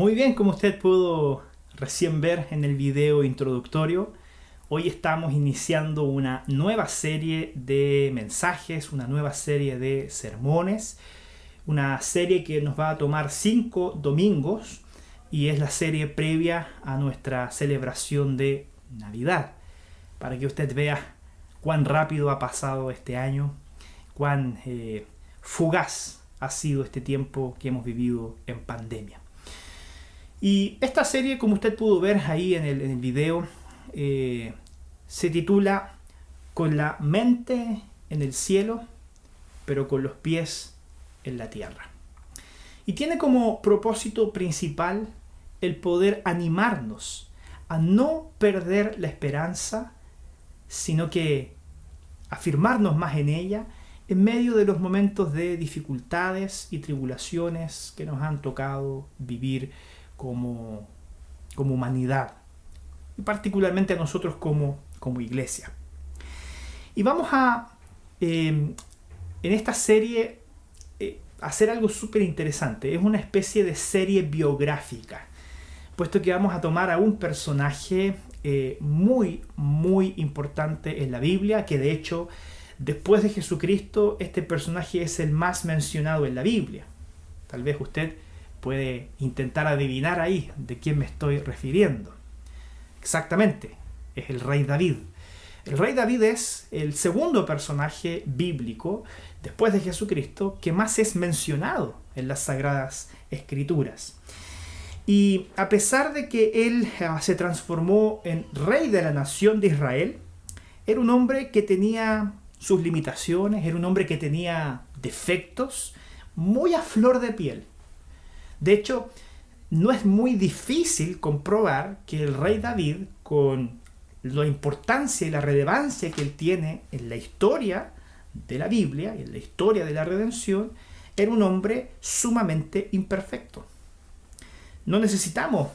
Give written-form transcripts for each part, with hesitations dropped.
Muy bien, como usted pudo recién ver en el video introductorio, hoy estamos iniciando una nueva serie de mensajes, una nueva serie de sermones, una serie que nos va a tomar 5 domingos y es la serie previa a nuestra celebración de Navidad, para que usted vea cuán rápido ha pasado este año, cuán fugaz ha sido este tiempo que hemos vivido en pandemia. Y esta serie, como usted pudo ver ahí en el video, se titula Con la mente en el cielo, pero con los pies en la tierra. Y tiene como propósito principal el poder animarnos a no perder la esperanza, sino que afirmarnos más en ella en medio de los momentos de dificultades y tribulaciones que nos han tocado vivir como humanidad, y particularmente a nosotros como iglesia. Y vamos a, en esta serie, hacer algo súper interesante. Es una especie de serie biográfica, puesto que vamos a tomar a un personaje muy importante en la Biblia, que de hecho, después de Jesucristo, este personaje es el más mencionado en la Biblia. Tal vez usted puede intentar adivinar ahí de quién me estoy refiriendo. Exactamente, es el rey David. El rey David es el segundo personaje bíblico, después de Jesucristo, que más es mencionado en las Sagradas Escrituras. Y a pesar de que él se transformó en rey de la nación de Israel, era un hombre que tenía sus limitaciones, era un hombre que tenía defectos muy a flor de piel. De hecho, no es muy difícil comprobar que el rey David, con la importancia y la relevancia que él tiene en la historia de la Biblia y en la historia de la redención, era un hombre sumamente imperfecto. No necesitamos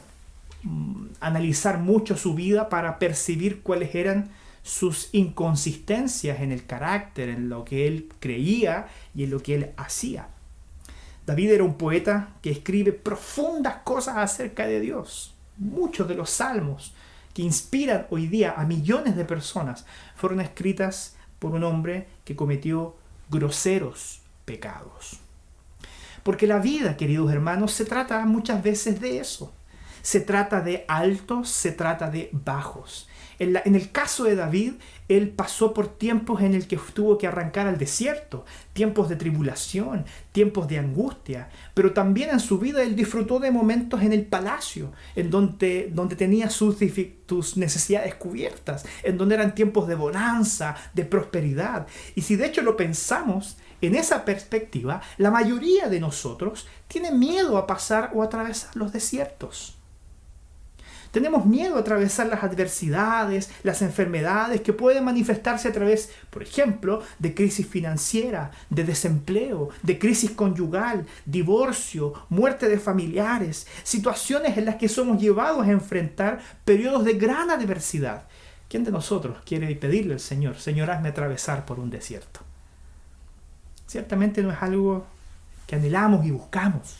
analizar mucho su vida para percibir cuáles eran sus inconsistencias en el carácter, en lo que él creía y en lo que él hacía. David era un poeta que escribe profundas cosas acerca de Dios. Muchos de los salmos que inspiran hoy día a millones de personas fueron escritas por un hombre que cometió groseros pecados. Porque la vida, queridos hermanos, se trata muchas veces de eso. Se trata de altos, se trata de bajos. En el caso de David, él pasó por tiempos en el que tuvo que arrancar al desierto, tiempos de tribulación, tiempos de angustia, pero también en su vida él disfrutó de momentos en el palacio, en donde tenía sus necesidades cubiertas, en donde eran tiempos de bonanza, de prosperidad. Y si de hecho lo pensamos en esa perspectiva, la mayoría de nosotros tiene miedo a pasar o atravesar los desiertos. Tenemos miedo a atravesar las adversidades, las enfermedades que pueden manifestarse a través, por ejemplo, de crisis financiera, de desempleo, de crisis conyugal, divorcio, muerte de familiares, situaciones en las que somos llevados a enfrentar periodos de gran adversidad. ¿Quién de nosotros quiere pedirle al Señor, Señor, hazme atravesar por un desierto? Ciertamente no es algo que anhelamos y buscamos,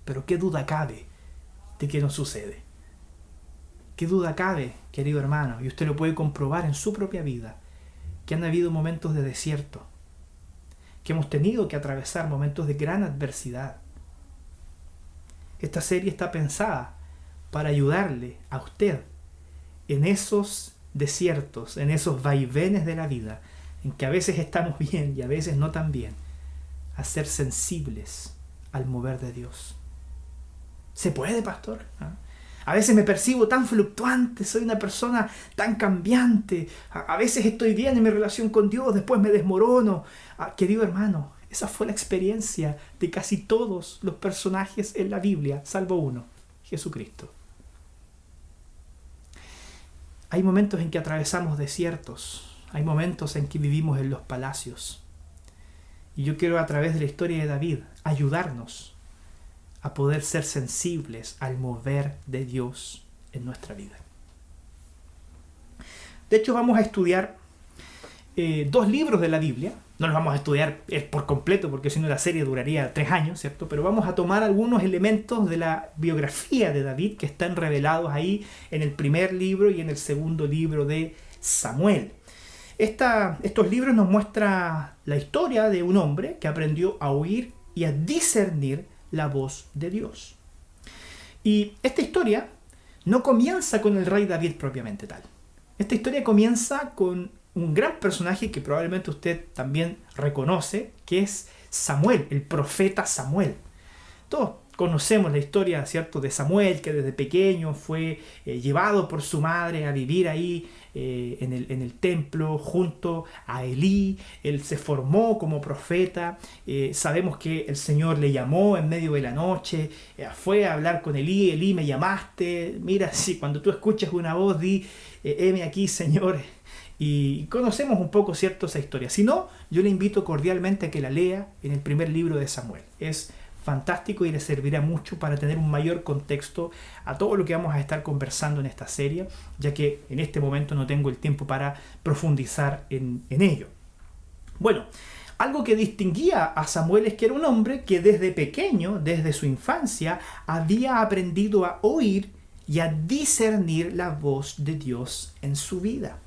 pero qué duda cabe de que nos sucede. ¿Qué duda cabe, querido hermano? Y usted lo puede comprobar en su propia vida, que han habido momentos de desierto, que hemos tenido que atravesar momentos de gran adversidad. Esta serie está pensada para ayudarle a usted en esos desiertos, en esos vaivenes de la vida, en que a veces estamos bien y a veces no tan bien, a ser sensibles al mover de Dios. ¿Se puede, pastor? A veces me percibo tan fluctuante, soy una persona tan cambiante. A veces estoy bien en mi relación con Dios, después me desmorono. Querido hermano, esa fue la experiencia de casi todos los personajes en la Biblia, salvo uno, Jesucristo. Hay momentos en que atravesamos desiertos, hay momentos en que vivimos en los palacios. Y yo quiero, a través de la historia de David, ayudarnos a poder ser sensibles al mover de Dios en nuestra vida. De hecho, vamos a estudiar 2 libros de la Biblia, No los vamos a estudiar por completo, porque si no la serie duraría 3 años, ¿cierto? Pero vamos a tomar algunos elementos de la biografía de David que están revelados ahí en el primer libro y en el segundo libro de Samuel. Estos libros nos muestran la historia de un hombre que aprendió a oír y a discernir la voz de Dios. Y esta historia no comienza con el rey David propiamente tal. Esta historia comienza con un gran personaje que probablemente usted también reconoce, que es Samuel, el profeta Samuel. Todos conocemos la historia, ¿cierto?, de Samuel, que desde pequeño fue llevado por su madre a vivir ahí en el templo junto a Elí. Él se formó como profeta. Sabemos que el Señor le llamó en medio de la noche, fue a hablar con Elí. Elí, me llamaste. Mira, sí, cuando tú escuches una voz, di, heme aquí, Señor. Y conocemos un poco, ¿cierto?, esa historia. Si no, yo le invito cordialmente a que la lea en el primer libro de Samuel. Es fantástico y le servirá mucho para tener un mayor contexto a todo lo que vamos a estar conversando en esta serie, ya que en este momento no tengo el tiempo para profundizar en ello. Bueno, algo que distinguía a Samuel es que era un hombre que desde pequeño, desde su infancia, había aprendido a oír y a discernir la voz de Dios en su vida.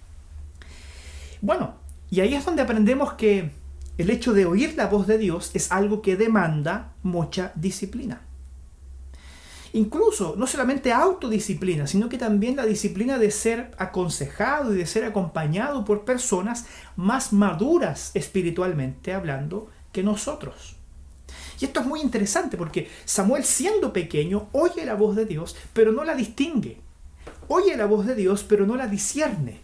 Bueno, y ahí es donde aprendemos que el hecho de oír la voz de Dios es algo que demanda mucha disciplina. Incluso, no solamente autodisciplina, sino que también la disciplina de ser aconsejado y de ser acompañado por personas más maduras espiritualmente hablando que nosotros. Y esto es muy interesante porque Samuel, siendo pequeño, oye la voz de Dios, pero no la distingue. Oye la voz de Dios, pero no la discierne.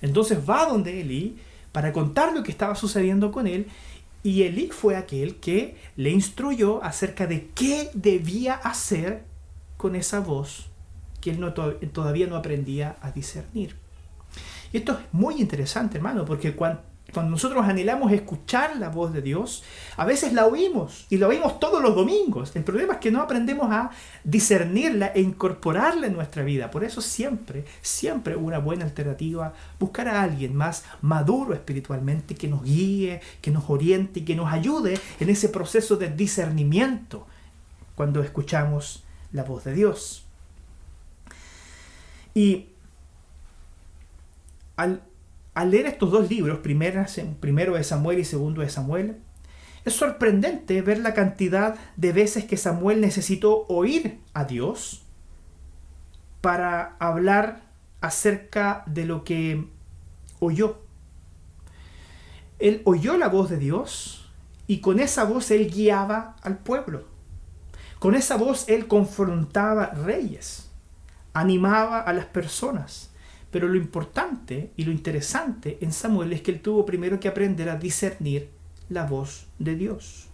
Entonces va donde Elí para contar lo que estaba sucediendo con él, y Elí fue aquel que le instruyó acerca de qué debía hacer con esa voz que él todavía no aprendía a discernir. Y esto es muy interesante, hermano, porque cuando nosotros anhelamos escuchar la voz de Dios, a veces la oímos, y la oímos todos los domingos. El problema es que no aprendemos a discernirla e incorporarla en nuestra vida. Por eso siempre una buena alternativa, buscar a alguien más maduro espiritualmente, que nos guíe, que nos oriente y que nos ayude en ese proceso de discernimiento cuando escuchamos la voz de Dios. Y al leer estos dos libros, primero de Samuel y segundo de Samuel, es sorprendente ver la cantidad de veces que Samuel necesitó oír a Dios para hablar acerca de lo que oyó. Él oyó la voz de Dios y con esa voz él guiaba al pueblo. Con esa voz él confrontaba reyes, animaba a las personas. Pero lo importante y lo interesante en Samuel es que él tuvo primero que aprender a discernir la voz de Dios.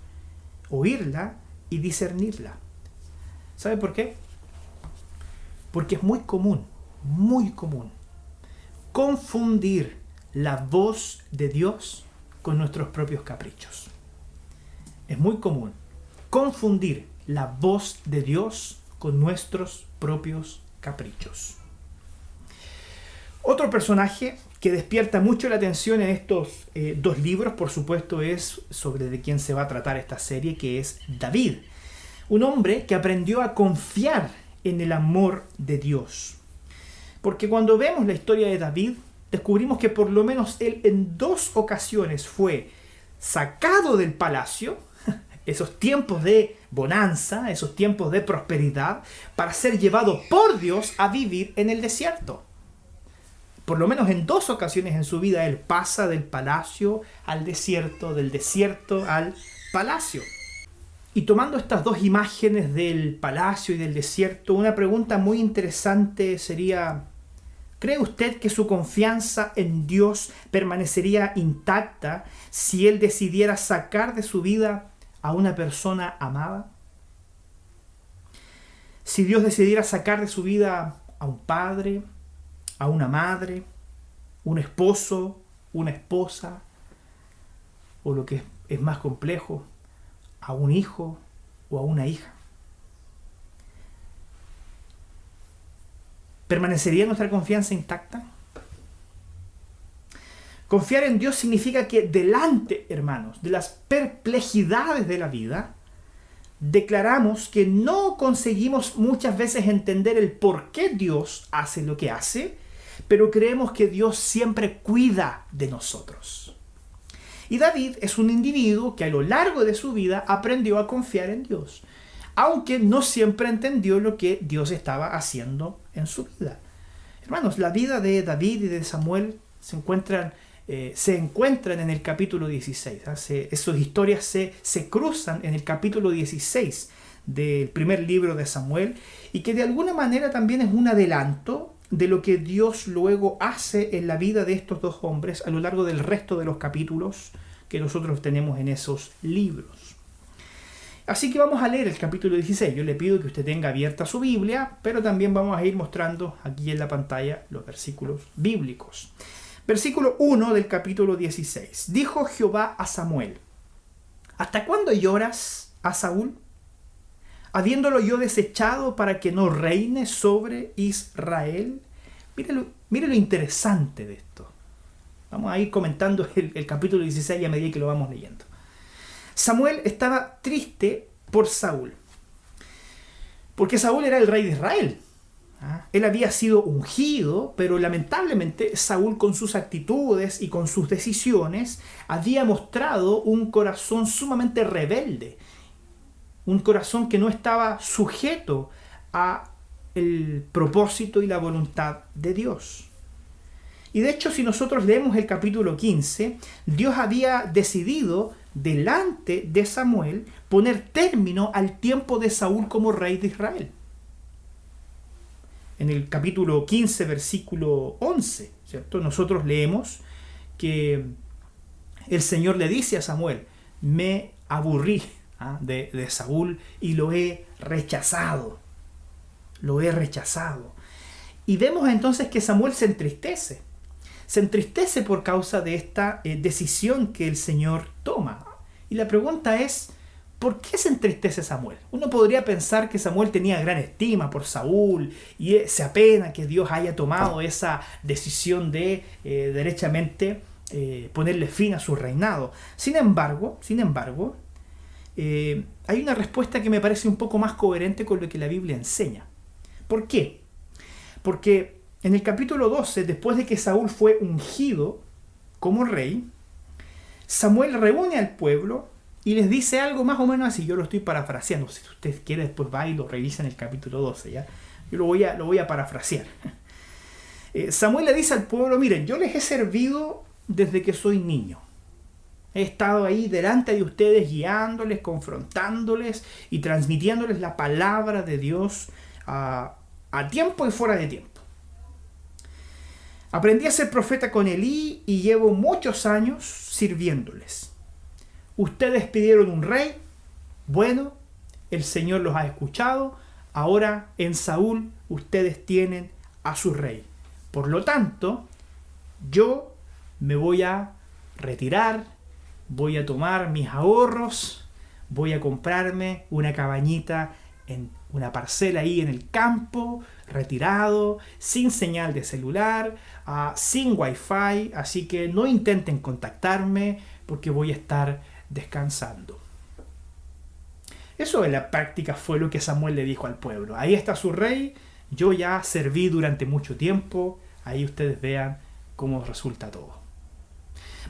Oírla y discernirla. ¿Sabe por qué? Porque es muy común confundir la voz de Dios con nuestros propios caprichos. Es muy común confundir la voz de Dios con nuestros propios caprichos. Otro personaje que despierta mucho la atención en estos dos libros, por supuesto, es sobre de quién se va a tratar esta serie, que es David. Un hombre que aprendió a confiar en el amor de Dios. Porque cuando vemos la historia de David, descubrimos que por lo menos él en 2 ocasiones fue sacado del palacio, esos tiempos de bonanza, esos tiempos de prosperidad, para ser llevado por Dios a vivir en el desierto. Por lo menos en 2 ocasiones en su vida él pasa del palacio al desierto, del desierto al palacio. Y tomando estas 2 imágenes del palacio y del desierto, una pregunta muy interesante sería: ¿cree usted que su confianza en Dios permanecería intacta si él decidiera sacar de su vida a una persona amada? Si Dios decidiera sacar de su vida a un padre, a una madre, un esposo, una esposa, o lo que es más complejo, a un hijo o a una hija. ¿Permanecería nuestra confianza intacta? Confiar en Dios significa que delante, hermanos, de las perplejidades de la vida, declaramos que no conseguimos muchas veces entender el por qué Dios hace lo que hace, pero creemos que Dios siempre cuida de nosotros. Y David es un individuo que a lo largo de su vida aprendió a confiar en Dios, aunque no siempre entendió lo que Dios estaba haciendo en su vida. Hermanos, la vida de David y de Samuel se encuentran en el capítulo 16. Esas historias se cruzan en el capítulo 16 del primer libro de Samuel, y que de alguna manera también es un adelanto de lo que Dios luego hace en la vida de estos dos hombres a lo largo del resto de los capítulos que nosotros tenemos en esos libros. Así que vamos a leer el capítulo 16. Yo le pido que usted tenga abierta su Biblia, pero también vamos a ir mostrando aquí en la pantalla los versículos bíblicos. Versículo 1 del capítulo 16. Dijo Jehová a Samuel: ¿hasta cuándo lloras a Saúl? Habiéndolo yo desechado para que no reine sobre Israel. Mire lo interesante de esto. Vamos a ir comentando el capítulo 16 a medida que lo vamos leyendo. Samuel estaba triste por Saúl, porque Saúl era el rey de Israel. Él había sido ungido, pero lamentablemente Saúl, con sus actitudes y con sus decisiones, había mostrado un corazón sumamente rebelde, un corazón que no estaba sujeto a el propósito y la voluntad de Dios. Y de hecho, si nosotros leemos el capítulo 15, Dios había decidido delante de Samuel poner término al tiempo de Saúl como rey de Israel. En el capítulo 15, versículo 11, ¿cierto? Nosotros leemos que el Señor le dice a Samuel: me aburrí de Saúl y lo he rechazado. Lo he rechazado. Y vemos entonces que Samuel se entristece. Se entristece por causa de esta decisión que el Señor toma. Y la pregunta es: ¿por qué se entristece Samuel? Uno podría pensar que Samuel tenía gran estima por Saúl y se apena que Dios haya tomado esa decisión de derechamente ponerle fin a su reinado. Sin embargo, hay una respuesta que me parece un poco más coherente con lo que la Biblia enseña. ¿Por qué? Porque en el capítulo 12, después de que Saúl fue ungido como rey, Samuel reúne al pueblo y les dice algo más o menos así. Yo lo estoy parafraseando. Si usted quiere, después va y lo revisa en el capítulo 12. ¿ya? Yo lo voy a parafrasear. Samuel le dice al pueblo: miren, yo les he servido desde que soy niño. He estado ahí delante de ustedes, guiándoles, confrontándoles y transmitiéndoles la palabra de Dios a tiempo y fuera de tiempo. Aprendí a ser profeta con Elí y llevo muchos años sirviéndoles. Ustedes pidieron un rey. Bueno, el Señor los ha escuchado. Ahora en Saúl ustedes tienen a su rey. Por lo tanto, yo me voy a retirar, voy a tomar mis ahorros, voy a comprarme una cabañita en una parcela ahí en el campo, retirado, sin señal de celular, sin wifi, así que no intenten contactarme porque voy a estar descansando. Eso en la práctica fue lo que Samuel le dijo al pueblo. Ahí está su rey, yo ya serví durante mucho tiempo, ahí ustedes vean cómo resulta todo.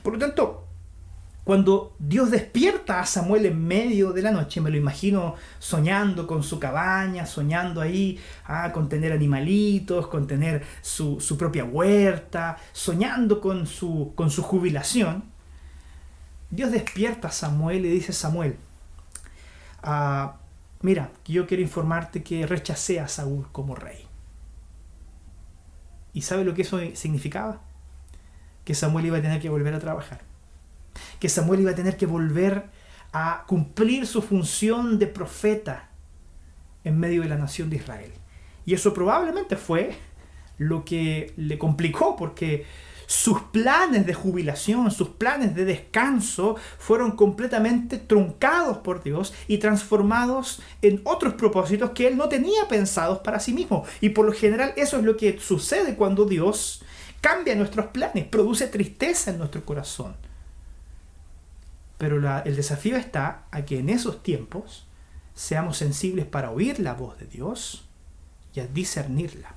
Por lo tanto, cuando Dios despierta a Samuel en medio de la noche, me lo imagino soñando con su cabaña, soñando ahí con tener animalitos, con tener su propia huerta, soñando con su jubilación. Dios despierta a Samuel y dice: Samuel, mira, yo quiero informarte que rechacé a Saúl como rey. ¿Y sabe lo que eso significaba? Que Samuel iba a tener que volver a trabajar. Que Samuel iba a tener que volver a cumplir su función de profeta en medio de la nación de Israel. Y eso probablemente fue lo que le complicó, porque sus planes de jubilación, sus planes de descanso fueron completamente truncados por Dios y transformados en otros propósitos que él no tenía pensados para sí mismo. Y por lo general eso es lo que sucede cuando Dios cambia nuestros planes, produce tristeza en nuestro corazón. Pero el desafío está a que en esos tiempos seamos sensibles para oír la voz de Dios y a discernirla.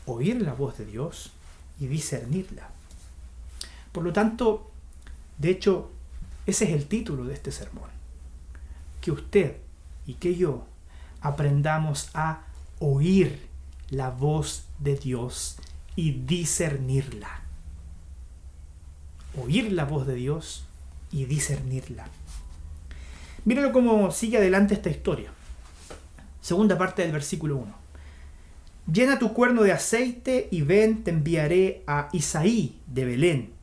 Oír la voz de Dios y discernirla. Por lo tanto, de hecho, ese es el título de este sermón. Que usted y que yo aprendamos a oír la voz de Dios y discernirla. Oír la voz de Dios y discernirla. Mírenlo cómo sigue adelante esta historia. Segunda parte del versículo 1. Llena tu cuerno de aceite y ven, te enviaré a Isaí de Belén,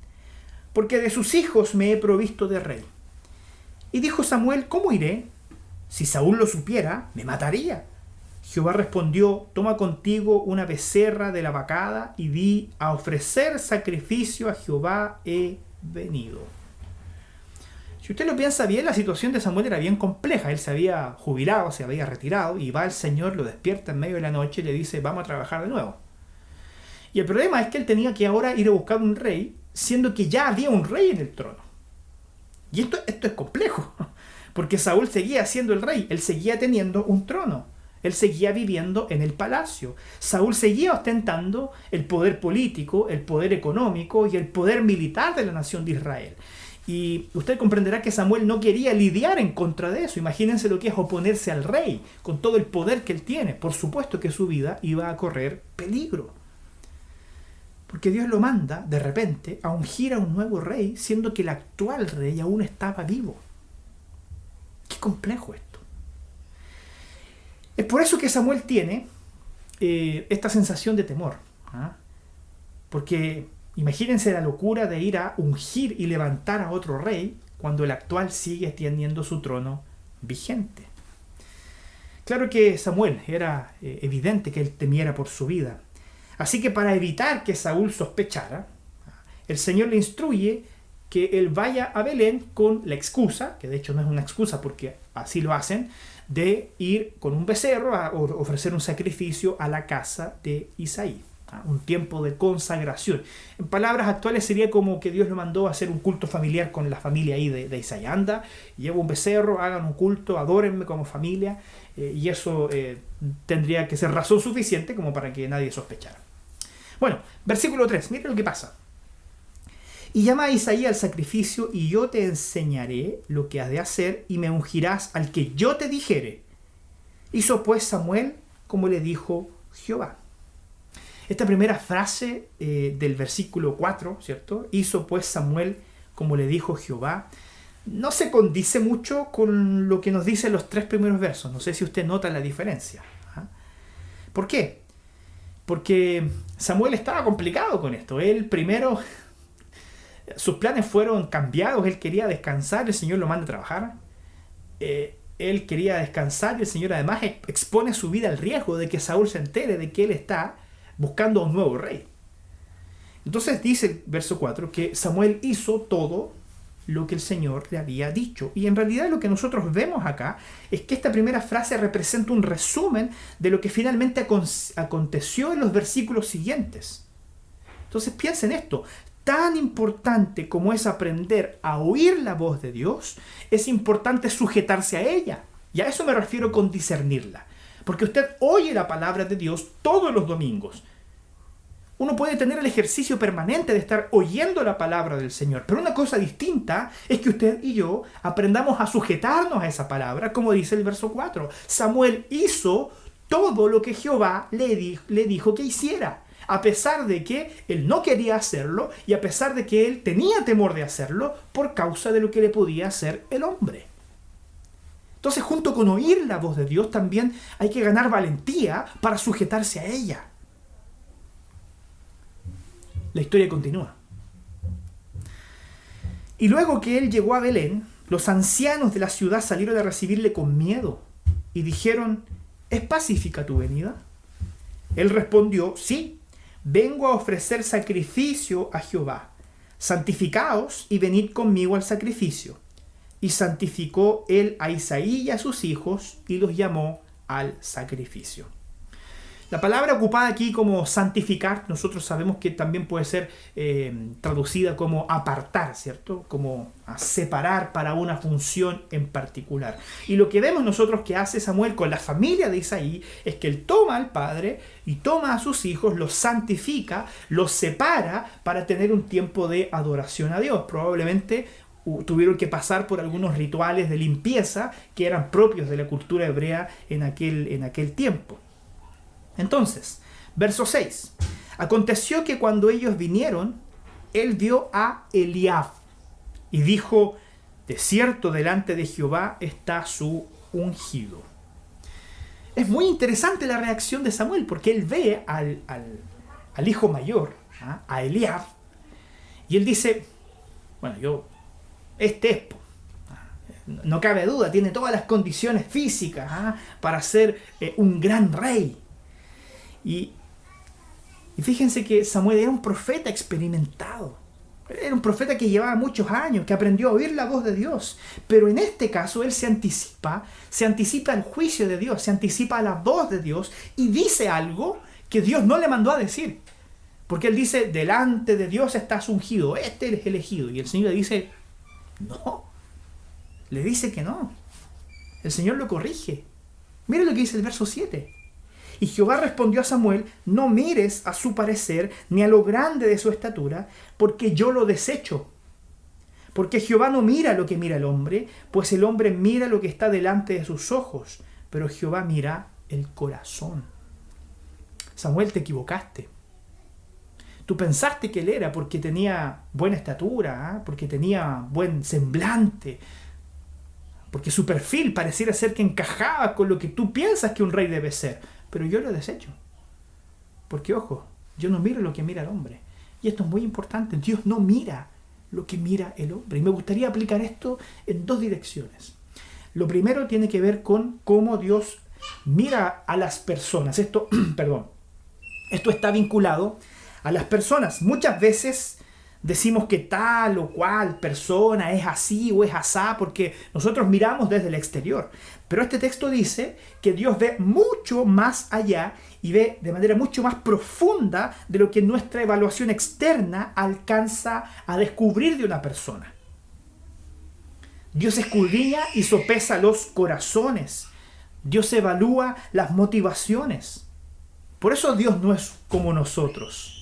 porque de sus hijos me he provisto de rey. Y dijo Samuel, ¿cómo iré? Si Saúl lo supiera, me mataría. Jehová respondió, toma contigo una becerra de la vacada y di, a ofrecer sacrificio a Jehová he venido. Si usted lo piensa bien, la situación de Samuel era bien compleja. Él se había jubilado, se había retirado, y va el Señor, lo despierta en medio de la noche y le dice, vamos a trabajar de nuevo. Y el problema es que él tenía que ahora ir a buscar un rey, siendo que ya había un rey en el trono. Y esto es complejo, porque Saúl seguía siendo el rey, él seguía teniendo un trono, él seguía viviendo en el palacio. Saúl seguía ostentando el poder político, el poder económico y el poder militar de la nación de Israel. Y usted comprenderá que Samuel no quería lidiar en contra de eso. Imagínense lo que es oponerse al rey con todo el poder que él tiene. Por supuesto que su vida iba a correr peligro. Porque Dios lo manda de repente a ungir a un nuevo rey, siendo que el actual rey aún estaba vivo. Qué complejo esto. Es por eso que Samuel tiene esta sensación de temor. Porque imagínense la locura de ir a ungir y levantar a otro rey cuando el actual sigue teniendo su trono vigente. Claro que Samuel era evidente que él temiera por su vida. Así que para evitar que Saúl sospechara, el Señor le instruye que él vaya a Belén con la excusa, que de hecho no es una excusa porque así lo hacen, de ir con un becerro a ofrecer un sacrificio a la casa de Isaí. Un tiempo de consagración. En palabras actuales sería como que Dios lo mandó a hacer un culto familiar con la familia ahí de Isaí. Anda, lleva un becerro, hagan un culto, adórenme como familia, y eso tendría que ser razón suficiente como para que nadie sospechara. Bueno, versículo 3, miren lo que pasa. Y llama a Isaí al sacrificio, y yo te enseñaré lo que has de hacer, y me ungirás al que yo te dijere. Hizo pues Samuel como le dijo Jehová. Esta primera frase del versículo 4, ¿cierto? Hizo pues Samuel como le dijo Jehová. No se condice mucho con lo que nos dicen los 3 primeros versos. No sé si usted nota la diferencia. ¿Por qué? Porque Samuel estaba complicado con esto. Él primero, sus planes fueron cambiados. Él quería descansar, el Señor lo manda a trabajar. Él quería descansar y el Señor además expone su vida al riesgo de que Saúl se entere de que él está buscando a un nuevo rey. Entonces dice el verso 4 que Samuel hizo todo lo que el Señor le había dicho. Y en realidad lo que nosotros vemos acá es que esta primera frase representa un resumen de lo que finalmente aconteció en los versículos siguientes. Entonces piensen esto. Tan importante como es aprender a oír la voz de Dios, es importante sujetarse a ella. Y a eso me refiero con discernirla. Porque usted oye la palabra de Dios todos los domingos. Uno puede tener el ejercicio permanente de estar oyendo la palabra del Señor. Pero una cosa distinta es que usted y yo aprendamos a sujetarnos a esa palabra, como dice el verso 4. Samuel hizo todo lo que Jehová le dijo que hiciera. A pesar de que él no quería hacerlo y a pesar de que él tenía temor de hacerlo por causa de lo que le podía hacer el hombre. Entonces, junto con oír la voz de Dios, también hay que ganar valentía para sujetarse a ella. La historia continúa. Y luego que él llegó a Belén, los ancianos de la ciudad salieron a recibirle con miedo y dijeron, ¿es pacífica tu venida? Él respondió, sí, vengo a ofrecer sacrificio a Jehová. Santificaos y venid conmigo al sacrificio. Y santificó él a Isaí y a sus hijos y los llamó al sacrificio. La palabra ocupada aquí como santificar, nosotros sabemos que también puede ser traducida como apartar, ¿cierto? Como a separar para una función en particular. Y lo que vemos nosotros que hace Samuel con la familia de Isaí es que él toma al padre y toma a sus hijos, los santifica, los separa para tener un tiempo de adoración a Dios. Probablemente tuvieron que pasar por algunos rituales de limpieza que eran propios de la cultura hebrea en aquel tiempo. Entonces, verso 6. Aconteció que cuando ellos vinieron, él vio a Eliab y dijo: de cierto delante de Jehová está su ungido. Es muy interesante la reacción de Samuel, porque él ve al hijo mayor, a Eliab, y él dice: bueno, este es, no cabe duda, tiene todas las condiciones físicas para ser un gran rey. Y fíjense que Samuel era un profeta experimentado. Era un profeta que llevaba muchos años, que aprendió a oír la voz de Dios. Pero en este caso él se anticipa al juicio de Dios, se anticipa a la voz de Dios y dice algo que Dios no le mandó a decir. Porque él dice: delante de Dios estás ungido, este es elegido. Y el Señor le dice: no. Le dice que no. El Señor lo corrige. Mira lo que dice el verso 7. Y Jehová respondió a Samuel: no mires a su parecer ni a lo grande de su estatura, porque yo lo desecho. Porque Jehová no mira lo que mira el hombre, pues el hombre mira lo que está delante de sus ojos, pero Jehová mira el corazón. Samuel, te equivocaste. Tú pensaste que él era porque tenía buena estatura, porque tenía buen semblante, porque su perfil pareciera ser que encajaba con lo que tú piensas que un rey debe ser. Pero yo lo desecho. Porque, ojo, yo no miro lo que mira el hombre. Y esto es muy importante. Dios no mira lo que mira el hombre. Y me gustaría aplicar esto en dos direcciones. Lo primero tiene que ver con cómo Dios mira a las personas. Esto está vinculado a las personas. Muchas veces decimos que tal o cual persona es así o es asá porque nosotros miramos desde el exterior. Pero este texto dice que Dios ve mucho más allá y ve de manera mucho más profunda de lo que nuestra evaluación externa alcanza a descubrir de una persona. Dios escudriña y sopesa los corazones. Dios evalúa las motivaciones. Por eso Dios no es como nosotros.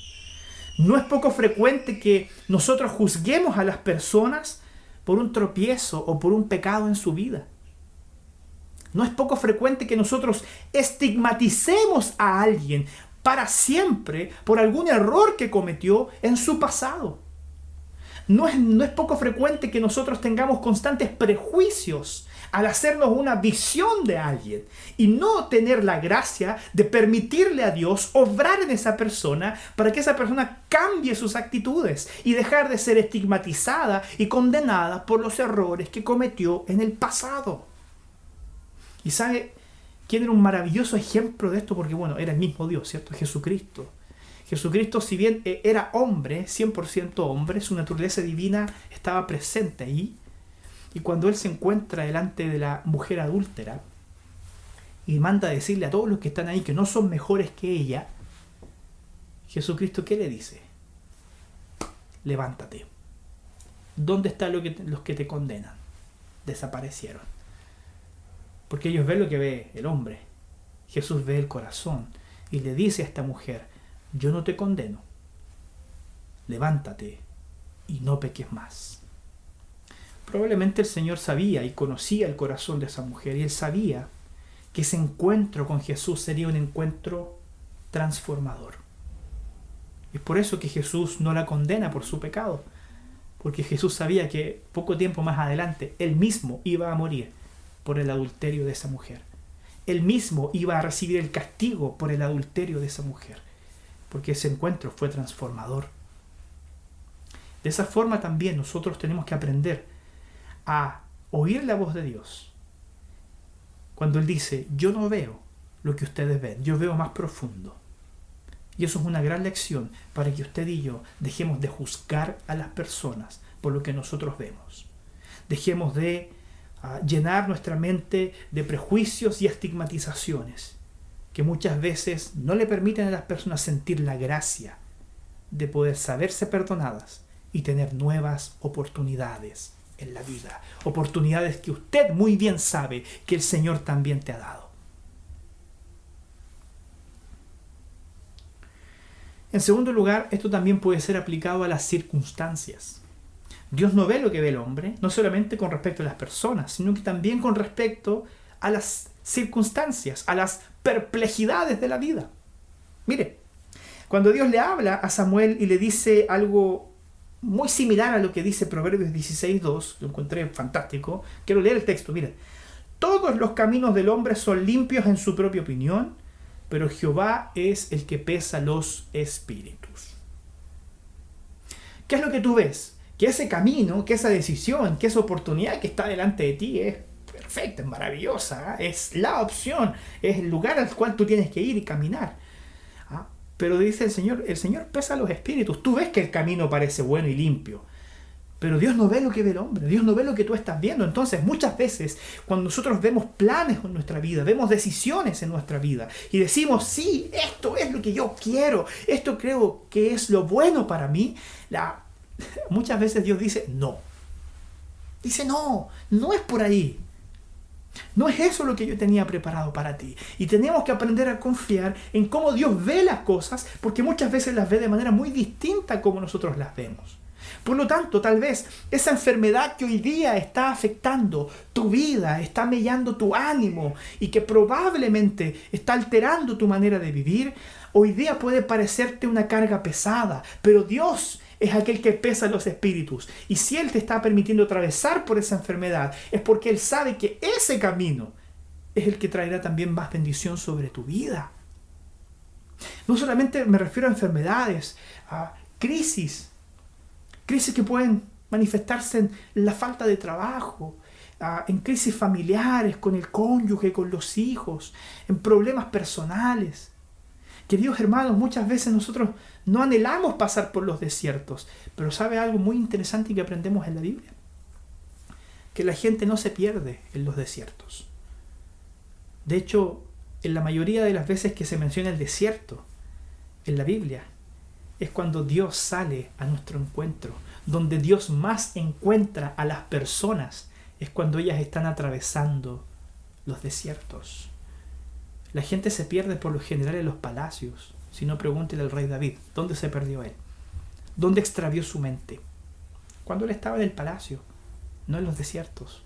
No es poco frecuente que nosotros juzguemos a las personas por un tropiezo o por un pecado en su vida. No es poco frecuente que nosotros estigmaticemos a alguien para siempre por algún error que cometió en su pasado. No es poco frecuente que nosotros tengamos constantes prejuicios al hacernos una visión de alguien y no tener la gracia de permitirle a Dios obrar en esa persona para que esa persona cambie sus actitudes y dejar de ser estigmatizada y condenada por los errores que cometió en el pasado. ¿Y sabe quién era un maravilloso ejemplo de esto? Porque era el mismo Dios, ¿cierto? Jesucristo. Jesucristo, si bien era hombre, 100% hombre, su naturaleza divina estaba presente ahí. Y cuando él se encuentra delante de la mujer adúltera y manda a decirle a todos los que están ahí que no son mejores que ella, Jesucristo, ¿qué le dice? Levántate. ¿Dónde están los que te condenan? Desaparecieron. Porque ellos ven lo que ve el hombre. Jesús ve el corazón y le dice a esta mujer: yo no te condeno. Levántate y no peques más. Probablemente el Señor sabía y conocía el corazón de esa mujer y él sabía que ese encuentro con Jesús sería un encuentro transformador. Es por eso que Jesús no la condena por su pecado, porque Jesús sabía que poco tiempo más adelante él mismo iba a morir por el adulterio de esa mujer. Él mismo iba a recibir el castigo por el adulterio de esa mujer, porque ese encuentro fue transformador. De esa forma también nosotros tenemos que aprender a oír la voz de Dios. Cuando Él dice: yo no veo lo que ustedes ven, yo veo más profundo. Y eso es una gran lección para que usted y yo dejemos de juzgar a las personas por lo que nosotros vemos. Dejemos de llenar nuestra mente de prejuicios y estigmatizaciones que muchas veces no le permiten a las personas sentir la gracia de poder saberse perdonadas y tener nuevas oportunidades en la vida. Oportunidades que usted muy bien sabe que el Señor también te ha dado. En segundo lugar, esto también puede ser aplicado a las circunstancias. Dios no ve lo que ve el hombre, no solamente con respecto a las personas, sino que también con respecto a las circunstancias, a las perplejidades de la vida. Mire, cuando Dios le habla a Samuel y le dice algo muy similar a lo que dice Proverbios 16:2, lo encontré fantástico, quiero leer el texto, mire. Todos los caminos del hombre son limpios en su propia opinión, pero Jehová es el que pesa los espíritus. ¿Qué es lo que tú ves? Que ese camino, que esa decisión, que esa oportunidad que está delante de ti es perfecta, es maravillosa, es la opción, es el lugar al cual tú tienes que ir y caminar. Pero dice el Señor pesa los espíritus. Tú ves que el camino parece bueno y limpio, pero Dios no ve lo que ve el hombre, Dios no ve lo que tú estás viendo. Entonces, muchas veces, cuando nosotros vemos planes en nuestra vida, vemos decisiones en nuestra vida, y decimos, sí, esto es lo que yo quiero, esto creo que es lo bueno para mí, muchas veces Dios dice, no. Dice, no es por ahí. No es eso lo que yo tenía preparado para ti. Y tenemos que aprender a confiar en cómo Dios ve las cosas, porque muchas veces las ve de manera muy distinta a como nosotros las vemos. Por lo tanto, tal vez esa enfermedad que hoy día está afectando tu vida, está mellando tu ánimo y que probablemente está alterando tu manera de vivir, hoy día puede parecerte una carga pesada, pero Dios es aquel que pesa los espíritus. Y si Él te está permitiendo atravesar por esa enfermedad, es porque Él sabe que ese camino es el que traerá también más bendición sobre tu vida. No solamente me refiero a enfermedades, a crisis que pueden manifestarse en la falta de trabajo, en crisis familiares, con el cónyuge, con los hijos, en problemas personales. Queridos hermanos, muchas veces nosotros no anhelamos pasar por los desiertos, pero ¿sabe algo muy interesante que aprendemos en la Biblia? Que la gente no se pierde en los desiertos. De hecho, en la mayoría de las veces que se menciona el desierto en la Biblia, es cuando Dios sale a nuestro encuentro. Donde Dios más encuentra a las personas es cuando ellas están atravesando los desiertos. La gente se pierde por lo general en los palacios. Si no, pregúntele al rey David, ¿dónde se perdió él? ¿Dónde extravió su mente? Cuando él estaba en el palacio, no en los desiertos.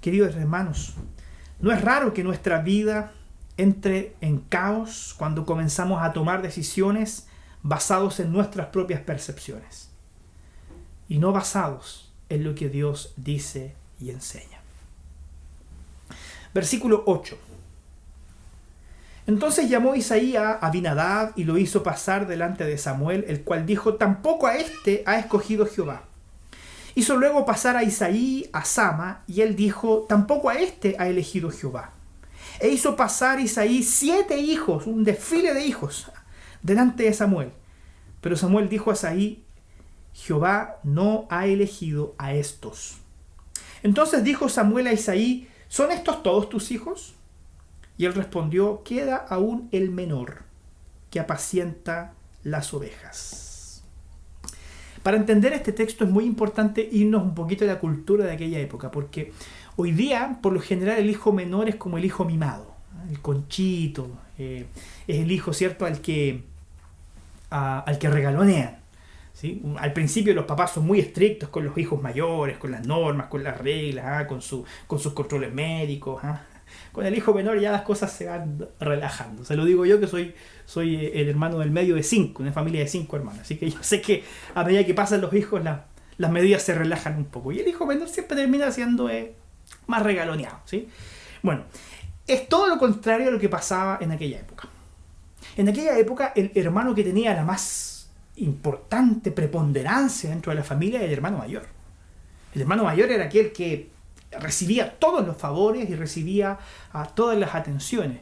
Queridos hermanos, no es raro que nuestra vida entre en caos cuando comenzamos a tomar decisiones basados en nuestras propias percepciones y no basados en lo que Dios dice y enseña. Versículo 8. Entonces llamó Isaí a Abinadab y lo hizo pasar delante de Samuel, el cual dijo, tampoco a este ha escogido Jehová. Hizo luego pasar a Isaí a Sama, y él dijo, tampoco a este ha elegido Jehová. E hizo pasar Isaí 7 hijos, un desfile de hijos, delante de Samuel. Pero Samuel dijo a Isaí, Jehová no ha elegido a estos. Entonces dijo Samuel a Isaí, ¿son estos todos tus hijos? Y él respondió, queda aún el menor, que apacienta las ovejas. Para entender este texto es muy importante irnos un poquito a la cultura de aquella época, porque hoy día, por lo general, el hijo menor es como el hijo mimado, el conchito, es el hijo, ¿cierto?, al que regalonean, ¿sí? Al principio los papás son muy estrictos con los hijos mayores, con las normas, con las reglas, con sus controles médicos. Con el hijo menor ya las cosas se van relajando. Se lo digo yo que soy el hermano del medio de 5, una familia de 5 hermanos. Así que yo sé que a medida que pasan los hijos las medidas se relajan un poco. Y el hijo menor siempre termina siendo más regaloneado, ¿sí? Bueno, es todo lo contrario a lo que pasaba en aquella época. En aquella época el hermano que tenía la más importante preponderancia dentro de la familia era el hermano mayor. El hermano mayor era aquel que recibía todos los favores y recibía todas las atenciones.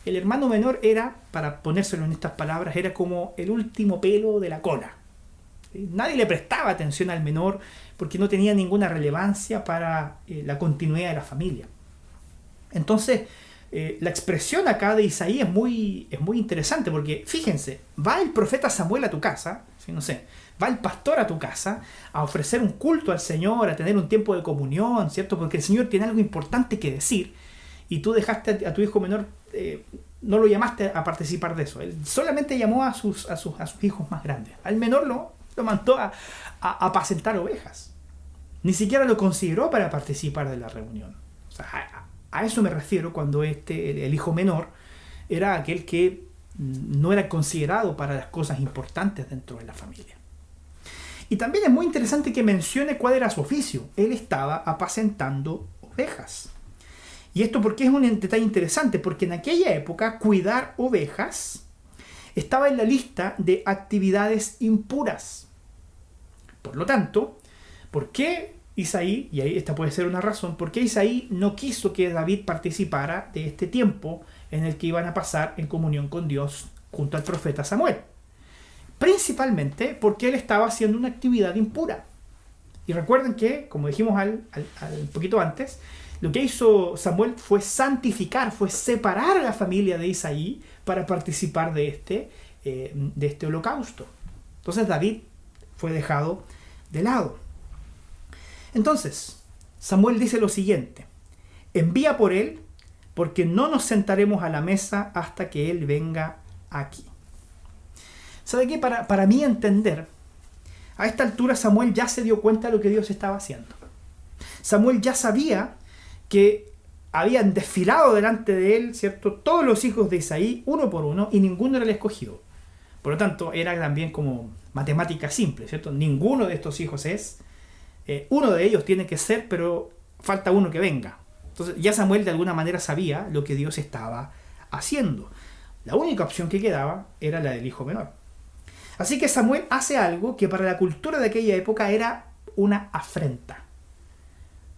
El hermano menor era, para ponérselo en estas palabras, era como el último pelo de la cola. Nadie le prestaba atención al menor porque no tenía ninguna relevancia para la continuidad de la familia. Entonces, la expresión acá de Isaí es muy interesante, porque fíjense, va el profeta Samuel a tu casa, ¿sí? No sé, va el pastor a tu casa a ofrecer un culto al Señor, a tener un tiempo de comunión, ¿cierto? Porque el Señor tiene algo importante que decir y tú dejaste a tu hijo menor, no lo llamaste a participar de eso. Él solamente llamó a sus hijos más grandes. Al menor lo mandó a apacentar ovejas. Ni siquiera lo consideró para participar de la reunión. O sea, a eso me refiero cuando el hijo menor era aquel que no era considerado para las cosas importantes dentro de la familia. Y también es muy interesante que mencione cuál era su oficio. Él estaba apacentando ovejas. Y esto porque es un detalle interesante, porque en aquella época cuidar ovejas estaba en la lista de actividades impuras. Por lo tanto, ¿por qué Isaí, y ahí esta puede ser una razón, por qué Isaí no quiso que David participara de este tiempo en el que iban a pasar en comunión con Dios junto al profeta Samuel? Principalmente porque él estaba haciendo una actividad impura. Y recuerden que, como dijimos al poquito antes, lo que hizo Samuel fue santificar, fue separar a la familia de Isaí para participar de este holocausto. Entonces David fue dejado de lado. Entonces, Samuel dice lo siguiente: envía por él, porque no nos sentaremos a la mesa hasta que él venga aquí. ¿Sabe qué? Para mí entender, a esta altura Samuel ya se dio cuenta de lo que Dios estaba haciendo. Samuel ya sabía que habían desfilado delante de él, ¿cierto?, todos los hijos de Isaí, uno por uno, y ninguno era el escogido. Por lo tanto, era también como matemática simple, ¿cierto? Ninguno de estos hijos es. Uno de ellos tiene que ser, pero falta uno que venga. Entonces ya Samuel de alguna manera sabía lo que Dios estaba haciendo. La única opción que quedaba era la del hijo menor. Así que Samuel hace algo que para la cultura de aquella época era una afrenta.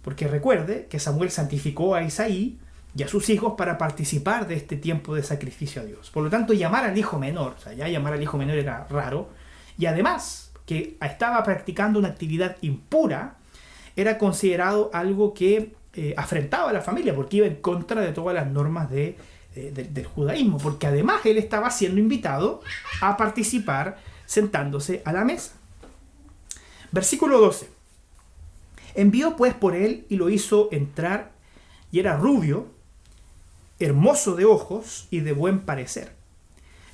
Porque recuerde que Samuel santificó a Isaí y a sus hijos para participar de este tiempo de sacrificio a Dios. Por lo tanto, llamar al hijo menor, o sea, ya llamar al hijo menor era raro, y además que estaba practicando una actividad impura, era considerado algo que afrentaba a la familia, porque iba en contra de todas las normas del judaísmo, porque además él estaba siendo invitado a participar sentándose a la mesa. Versículo 12. Envió pues por él y lo hizo entrar, y era rubio, hermoso de ojos y de buen parecer.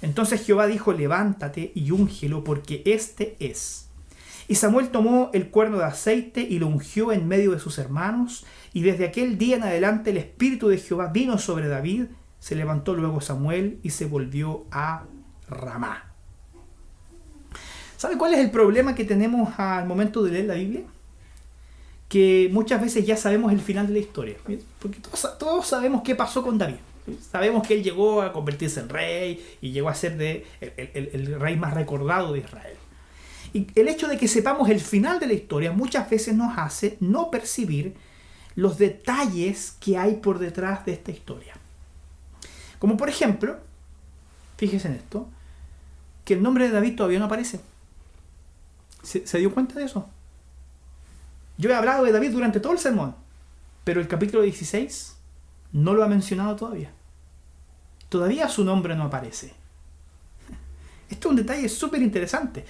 Entonces Jehová dijo: levántate y úngelo, porque este es. Y Samuel tomó el cuerno de aceite y lo ungió en medio de sus hermanos, y desde aquel día en adelante el espíritu de Jehová vino sobre David. Se levantó luego Samuel y se volvió a Ramá. ¿Sabe cuál es el problema que tenemos al momento de leer la Biblia? Que muchas veces ya sabemos el final de la historia, porque todos sabemos qué pasó con David. Sabemos que él llegó a convertirse en rey y llegó a ser el rey más recordado de Israel. Y el hecho de que sepamos el final de la historia muchas veces nos hace no percibir los detalles que hay por detrás de esta historia. Como por ejemplo, fíjese en esto, que el nombre de David todavía no aparece. ¿Se dio cuenta de eso? Yo he hablado de David durante todo el sermón, pero el capítulo 16 no lo ha mencionado todavía. Todavía su nombre no aparece. Esto es un detalle súper interesante.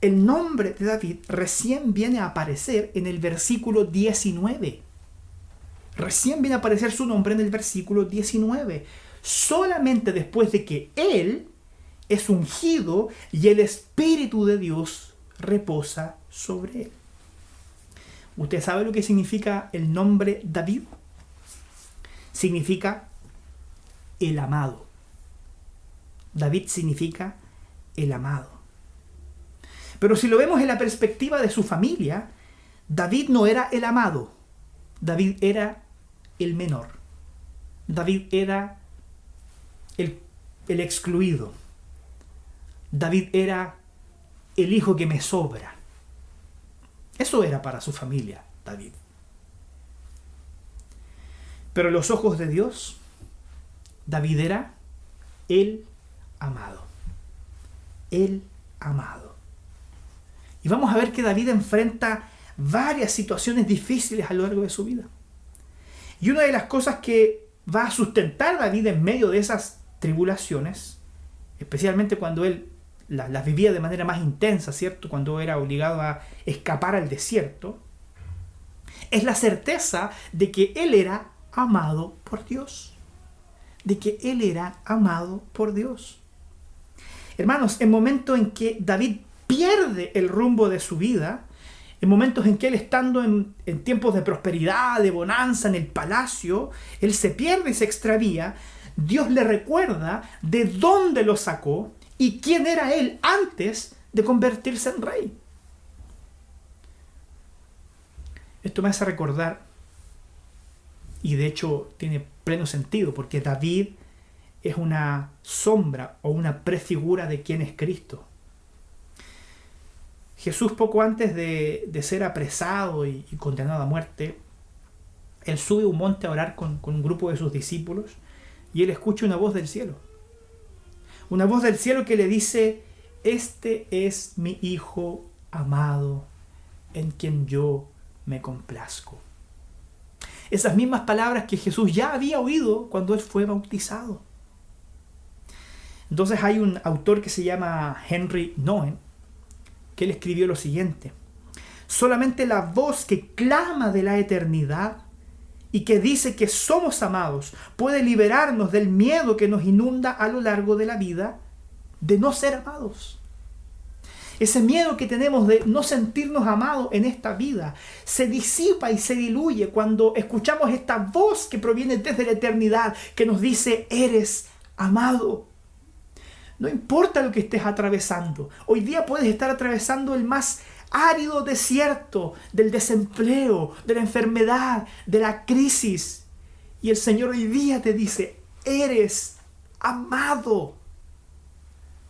El nombre de David recién viene a aparecer en el versículo 19. Recién viene a aparecer su nombre en el versículo 19. Solamente después de que él es ungido y el Espíritu de Dios reposa sobre él. ¿Usted sabe lo que significa el nombre David? Significa el amado. David significa el amado. Pero si lo vemos en la perspectiva de su familia, David no era el amado. David era el menor. David era el excluido. David era el hijo que me sobra. Eso era para su familia, David. Pero en los ojos de Dios, David era el amado. El amado. Y vamos a ver que David enfrenta varias situaciones difíciles a lo largo de su vida. Y una de las cosas que va a sustentar a David en medio de esas tribulaciones, especialmente cuando él las vivía de manera más intensa, ¿cierto? Cuando era obligado a escapar al desierto, es la certeza de que él era amado por Dios. De que él era amado por Dios. Hermanos, en momentos en que David pierde el rumbo de su vida, en momentos en que él estando en tiempos de prosperidad, de bonanza, en el palacio, él se pierde y se extravía, Dios le recuerda de dónde lo sacó y quién era él antes de convertirse en rey. Esto me hace recordar, y de hecho tiene pleno sentido, porque David es una sombra o una prefigura de quién es Cristo. Jesús, poco antes de ser apresado y condenado a muerte, él sube a un monte a orar con un grupo de sus discípulos y él escucha una voz del cielo. Una voz del cielo que le dice: este es mi Hijo amado, en quien yo me complazco. Esas mismas palabras que Jesús ya había oído cuando él fue bautizado. Entonces hay un autor que se llama Henry Nouwen, que él escribió lo siguiente: solamente la voz que clama de la eternidad y que dice que somos amados puede liberarnos del miedo que nos inunda a lo largo de la vida de no ser amados. Ese miedo que tenemos de no sentirnos amados en esta vida se disipa y se diluye cuando escuchamos esta voz que proviene desde la eternidad que nos dice: eres amado. No importa lo que estés atravesando. Hoy día puedes estar atravesando el más árido desierto del desempleo, de la enfermedad, de la crisis. Y el Señor hoy día te dice: eres amado.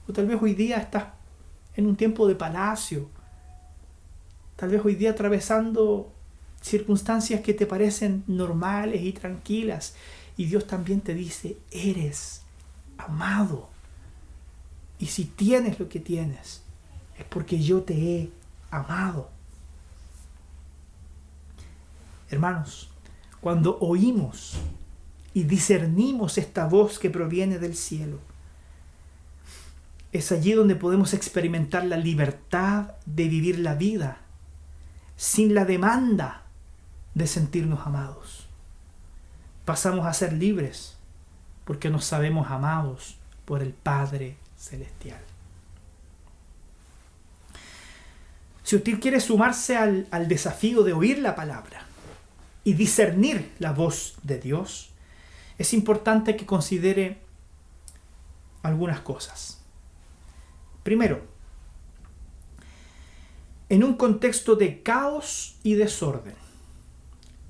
O tal vez hoy día estás en un tiempo de palacio. Tal vez hoy día atravesando circunstancias que te parecen normales y tranquilas. Y Dios también te dice: eres amado. Y si tienes lo que tienes, es porque yo te he amado. Hermanos, cuando oímos y discernimos esta voz que proviene del cielo, es allí donde podemos experimentar la libertad de vivir la vida sin la demanda de sentirnos amados. Pasamos a ser libres porque nos sabemos amados por el Padre Celestial. Si usted quiere sumarse al desafío de oír la palabra y discernir la voz de Dios, es importante que considere algunas cosas. Primero, en un contexto de caos y desorden,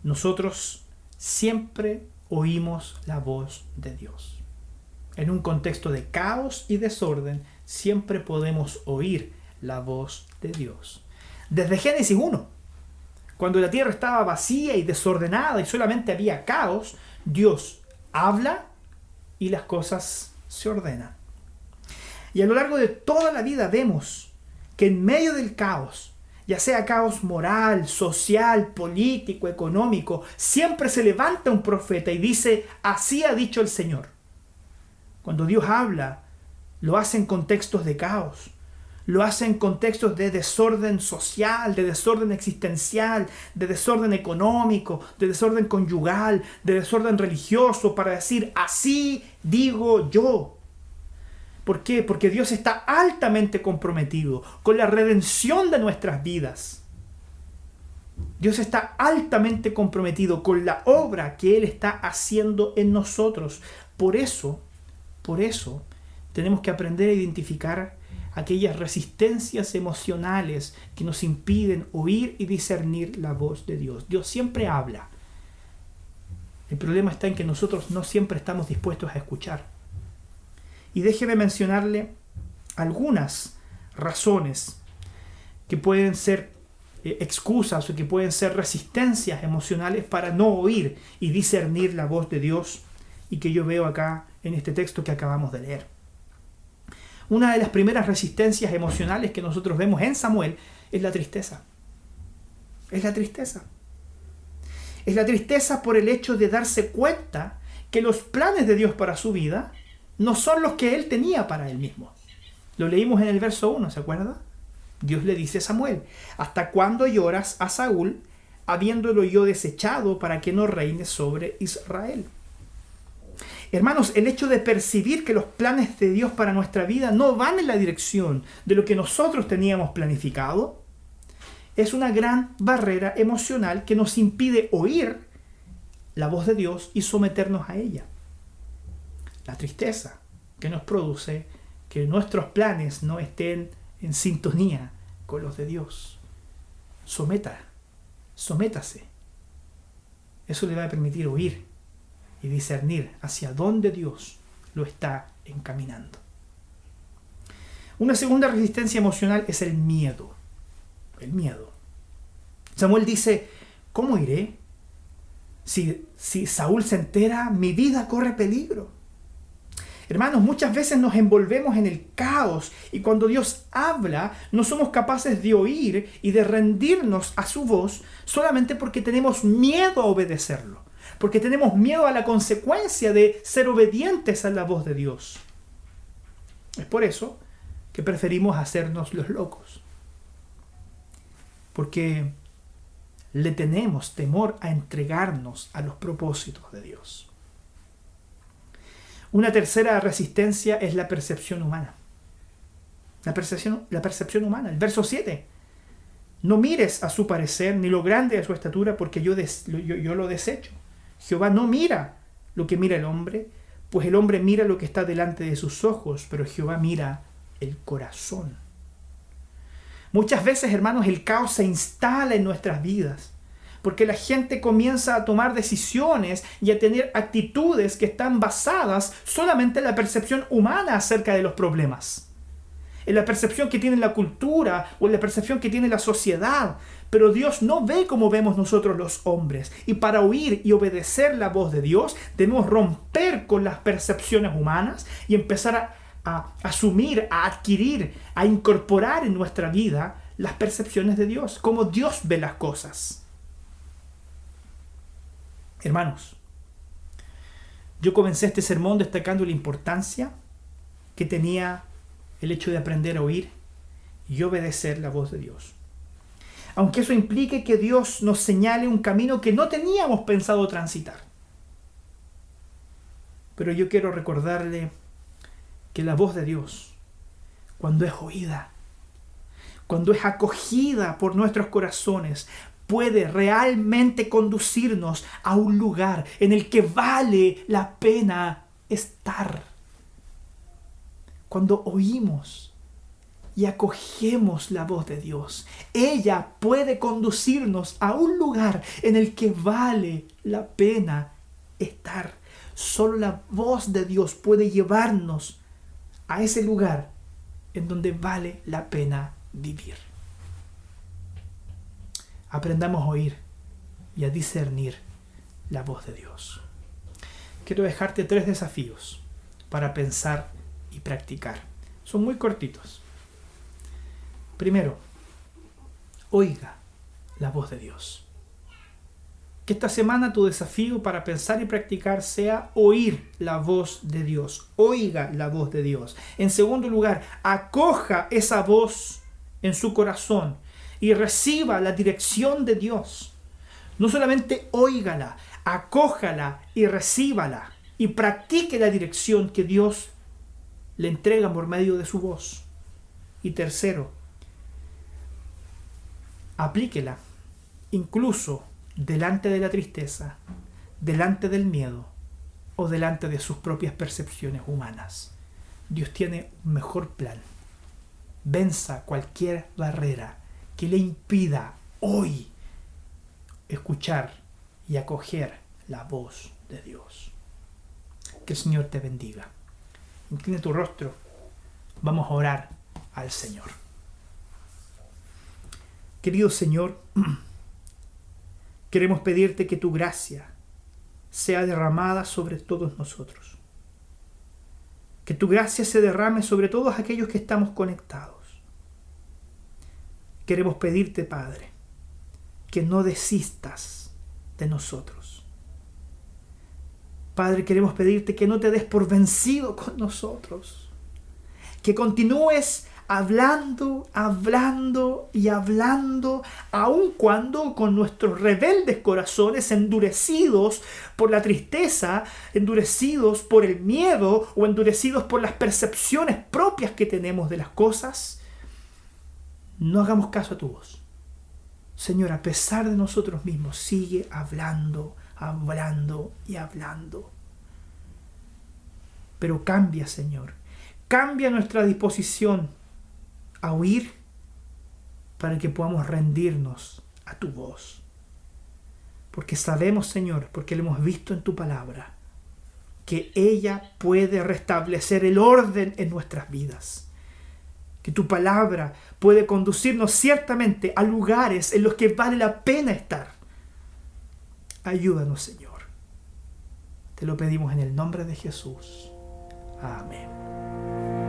nosotros siempre oímos la voz de Dios. En un contexto de caos y desorden, siempre podemos oír la voz de Dios. Desde Génesis 1, cuando la tierra estaba vacía y desordenada y solamente había caos, Dios habla y las cosas se ordenan. Y a lo largo de toda la vida vemos que en medio del caos, ya sea caos moral, social, político, económico, siempre se levanta un profeta y dice: así ha dicho el Señor. Cuando Dios habla, lo hace en contextos de caos, lo hace en contextos de desorden social, de desorden existencial, de desorden económico, de desorden conyugal, de desorden religioso, para decir: así digo yo. ¿Por qué? Porque Dios está altamente comprometido con la redención de nuestras vidas. Dios está altamente comprometido con la obra que Él está haciendo en nosotros. Por eso, tenemos que aprender a identificar aquellas resistencias emocionales que nos impiden oír y discernir la voz de Dios. Dios siempre habla. El problema está en que nosotros no siempre estamos dispuestos a escuchar. Y déjeme mencionarle algunas razones que pueden ser excusas o que pueden ser resistencias emocionales para no oír y discernir la voz de Dios, y que yo veo acá en este texto que acabamos de leer. Una de las primeras resistencias emocionales que nosotros vemos en Samuel es la tristeza. Es la tristeza. Es la tristeza por el hecho de darse cuenta que los planes de Dios para su vida no son los que él tenía para él mismo. Lo leímos en el verso 1, ¿se acuerda? Dios le dice a Samuel: ¿hasta cuándo lloras a Saúl, habiéndolo yo desechado para que no reine sobre Israel? Hermanos, el hecho de percibir que los planes de Dios para nuestra vida no van en la dirección de lo que nosotros teníamos planificado es una gran barrera emocional que nos impide oír la voz de Dios y someternos a ella. La tristeza que nos produce que nuestros planes no estén en sintonía con los de Dios. Sométase. Eso le va a permitir oír y discernir hacia dónde Dios lo está encaminando. Una segunda resistencia emocional es el miedo. El miedo. Samuel dice: ¿cómo iré? Si Saúl se entera, mi vida corre peligro. Hermanos, muchas veces nos envolvemos en el caos y cuando Dios habla no somos capaces de oír y de rendirnos a su voz solamente porque tenemos miedo a obedecerlo, porque tenemos miedo a la consecuencia de ser obedientes a la voz de Dios. Es por eso que preferimos hacernos los locos, porque le tenemos temor a entregarnos a los propósitos de Dios. Una tercera resistencia es la percepción humana. La percepción humana. El verso 7. No mires a su parecer ni lo grande de su estatura, porque yo lo desecho. Jehová no mira lo que mira el hombre, pues el hombre mira lo que está delante de sus ojos, pero Jehová mira el corazón. Muchas veces, hermanos, el caos se instala en nuestras vidas, porque la gente comienza a tomar decisiones y a tener actitudes que están basadas solamente en la percepción humana acerca de los problemas, en la percepción que tiene la cultura o en la percepción que tiene la sociedad. Pero Dios no ve como vemos nosotros los hombres. Y para oír y obedecer la voz de Dios, debemos romper con las percepciones humanas y empezar a asumir, a adquirir, a incorporar en nuestra vida las percepciones de Dios, como Dios ve las cosas. Hermanos, yo comencé este sermón destacando la importancia que tenía el hecho de aprender a oír y obedecer la voz de Dios. Aunque eso implique que Dios nos señale un camino que no teníamos pensado transitar. Pero yo quiero recordarle que la voz de Dios, cuando es oída, cuando es acogida por nuestros corazones, puede realmente conducirnos a un lugar en el que vale la pena estar. Cuando oímos y acogemos la voz de Dios, ella puede conducirnos a un lugar en el que vale la pena estar. Solo la voz de Dios puede llevarnos a ese lugar en donde vale la pena vivir. Aprendamos a oír y a discernir la voz de Dios. Quiero dejarte 3 desafíos para pensar y practicar. Son muy cortitos. Primero, oiga la voz de Dios. Que esta semana tu desafío para pensar y practicar sea oír la voz de Dios. Oiga la voz de Dios. En segundo lugar, acoja esa voz en su corazón y reciba la dirección de Dios. No solamente óigala, acójala y recíbala y practique la dirección que Dios le entrega por medio de su voz. Y tercero, aplíquela incluso delante de la tristeza, delante del miedo o delante de sus propias percepciones humanas. Dios tiene un mejor plan. Venza cualquier barrera que le impida hoy escuchar y acoger la voz de Dios. Que el Señor te bendiga. Inclina tu rostro. Vamos a orar al Señor. Querido Señor, queremos pedirte que tu gracia sea derramada sobre todos nosotros. Que tu gracia se derrame sobre todos aquellos que estamos conectados. Queremos pedirte, Padre, que no desistas de nosotros. Padre, queremos pedirte que no te des por vencido con nosotros. Que continúes hablando, hablando y hablando, aun cuando con nuestros rebeldes corazones endurecidos por la tristeza, endurecidos por el miedo o endurecidos por las percepciones propias que tenemos de las cosas, no hagamos caso a tu voz. Señor, a pesar de nosotros mismos, sigue hablando, hablando y hablando. Pero cambia, Señor. Cambia nuestra disposición a huir para que podamos rendirnos a tu voz. Porque sabemos, Señor, porque lo hemos visto en tu palabra, que ella puede restablecer el orden en nuestras vidas. Que tu palabra puede conducirnos ciertamente a lugares en los que vale la pena estar. Ayúdanos, Señor. Te lo pedimos en el nombre de Jesús. Amén.